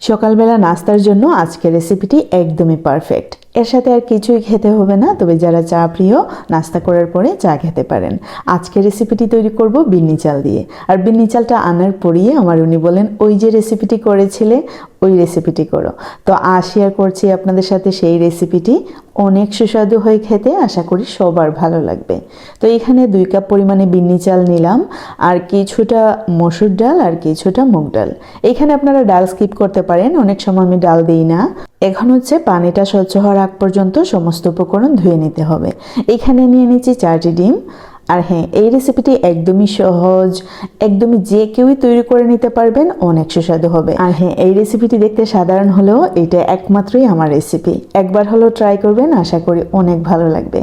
সকালবেলা নাস্তার জন্য আজকের রেসিপিটি একদমই পারফেক্ট। এর সাথে আর কিছুই খেতে হবে না, তবে যারা চা প্রিয় নাস্তা করার পরে চা খেতে পারেন। আজকের রেসিপিটি তৈরি করব বিন্নি চাল দিয়ে। আর বিন্নি চালটা আনার পরেই আমার উনি বলেন, ওই যে রেসিপিটি করেছিলে ওই রেসিপিটি করো। তো শেয়ার করছি আপনাদের সাথে সেই রেসিপিটি। অনেক সুস্বাদু হয়ে খেতে, আশা করি সবার ভালো লাগবে। তো এখানে 2 কাপ পরিমাণে বিন্নি চাল নিলাম, আর কিছুটা মসুর ডাল আর কিছুটা মুগ ডাল। এখানে আপনারা ডাল স্কিপ করতে পারেন, অনেক সময় আমি ডাল দিই না। এখন হচ্ছে পানিটা স্বচ্ছ হওয়ার আগ পর্যন্ত সমস্ত উপকরণ ধুয়ে নিতে হবে। এখানে নিয়ে নিচ্ছি 4টি ডিম। আর হ্যাঁ, এই রেসিপিটি একদমই সহজ, একদমই যে কেউই তৈরি করে নিতে পারবেন, অনেক সুস্বাদু হবে। আর হ্যাঁ, এই রেসিপিটি দেখতে সাধারণ হলেও এটা একমাত্রই আমার রেসিপি। একবার হলেও ট্রাই করবেন, আশা করি অনেক ভালো লাগবে।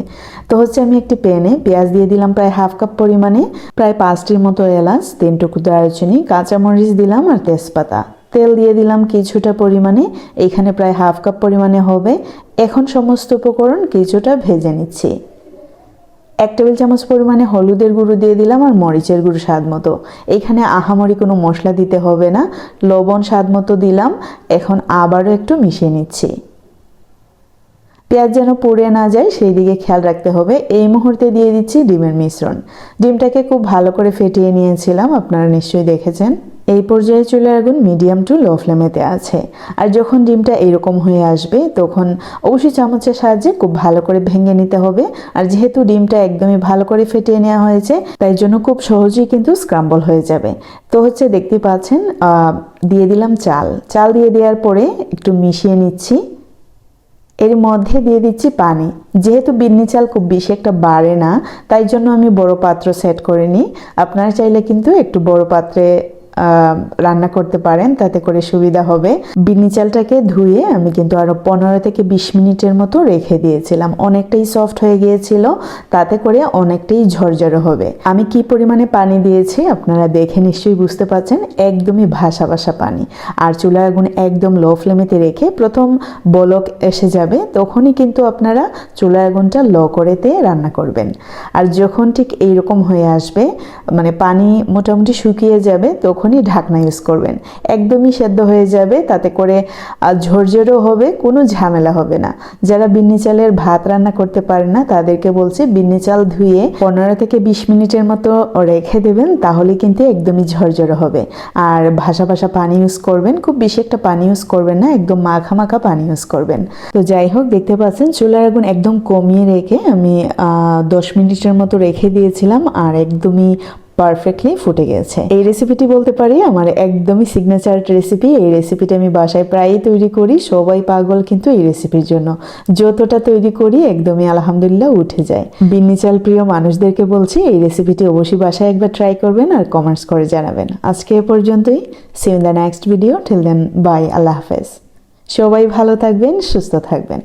তো হচ্ছে আমি একটি প্যানে পেঁয়াজ দিয়ে দিলাম প্রায় হাফ কাপ পরিমাণে, প্রায় 5টির মতো এলাচ, 3 টুকরো দারুচিনি, কাঁচামরিচ দিলাম আর তেজপাতা। তেল দিয়ে দিলাম কিছুটা পরিমাণে, এইখানে প্রায় হাফ কাপ পরিমাণে হবে। এখন সমস্ত উপকরণ কিছুটা ভেজে নিচ্ছি। 1 টেবিল চামচ পরিমাণে হলুদের গুঁড়ো দিয়ে দিলাম আর মরিচের গুঁড়ো স্বাদ মতো। এইখানে আহামরি কোনো মশলা দিতে হবে না, লবণ স্বাদ মতো দিলাম। এখন আবারও একটু মিশিয়ে নিচ্ছি। পেঁয়াজ যেন পুড়ে না যায় সেই দিকে খেয়াল রাখতে হবে। এই মুহূর্তে দিয়ে দিচ্ছি ডিমের মিশ্রণ। ডিমটাকে খুব ভালো করে ফেটিয়ে নিয়েছিলাম, আপনারা নিশ্চয়ই দেখেছেন। এই পর্যায়ে চুলার আগুন মিডিয়াম টু লো ফ্লেমেতে আছে। আর যখন ডিমটা এরকম হয়ে আসবে তখন অবশ্যই চামচের সাহায্যে খুব ভালো করে ভেঙে নিতে হবে। আর যেহেতু ডিমটা একদমই ভালো করে ফেটিয়ে নেওয়া হয়েছে, তাই জন্য খুব সহজেই কিন্তু স্ক্রাম্বল হয়ে যাবে। তো হচ্ছে দেখতে পাচ্ছেন, দিয়ে দিলাম চাল দিয়ে দেওয়ার পরে একটু মিশিয়ে নিচ্ছি। এর মধ্যে দিয়ে দিচ্ছি পানি। যেহেতু বিন্নি চাল খুব বেশি একটা বাড়ে না, তাই জন্য আমি বড় পাত্র সেট করে নিই। আপনারা চাইলে কিন্তু একটু বড় পাত্রে রান্না করতে পারেন, তাতে করে সুবিধা হবে। বিন্নি চালটাকে ধুয়ে আমি কিন্তু আরো 15 থেকে 20 মিনিটের মতো রেখে দিয়েছিলাম। অনেকটাই সফট হয়ে গিয়েছিল, তাতে করে অনেকটাই ঝরঝরে হবে। আমি কি পরিমাণে পানি দিয়েছি আপনারা দেখে নিশ্চয়ই বুঝতে পারছেন, একদমই ভাসা ভাসা পানি। আর চুলার আগুন একদম লো ফ্লেমেতে রেখে প্রথম বলক এসে যাবে তখনই কিন্তু আপনারা চুলার আগুনটা লো করেতে রান্না করবেন। আর যখন ঠিক এইরকম হয়ে আসবে, মানে পানি মোটামুটি শুকিয়ে যাবে, তখনই ঢাকনা ইউজ করবেন। একদমই সেদ্ধ হয়ে যাবে, তাতে করে ঝরঝরেও হবে, কোনো ঝামেলা হবে না। যারা বিন্নি চালের ভাত রান্না করতে পারে না তাদেরকে বলছি, বিন্নি চাল ধুয়ে 15 থেকে 20 মিনিটের মতো রেখে দেবেন, তাহলে কিন্তু একদমই ঝরঝরে হবে। আর ভাসা ভাসা পানি ইউজ করবেন, খুব বেশি একটা পানি ইউজ করবেন না, একদম মাখা মাখা পানি ইউজ করবেন। তো যাই হোক, দেখতে পাচ্ছেন চুলার আগুন একদম কমিয়ে রেখে আমি 10 মিনিটের মতো রেখে দিয়েছিলাম, আর একদমই পারফেক্টলি ফুটে গেছে। এই রেসিপিটি বলতে পারি আমার একদমই সিগনেচার রেসিপি। এই রেসিপিটা আমি বাসায় প্রায়ই তৈরি করি, সবাই পাগল কিন্তু এই রেসিপির জন্য। যতটা তৈরি করি একদমই আলহামদুলিল্লাহ উঠে যায়। বিন্নি চাল প্রিয় মানুষদেরকে বলছি, এই রেসিপিটি অবশ্যই বাসায় একবার ট্রাই করবেন আর কমেন্টস করে জানাবেন। আজকে এ পর্যন্তই। See you in the next video. Till then bye, আল্লাহ হাফেজ। সবাই ভালো থাকবেন, সুস্থ থাকবেন।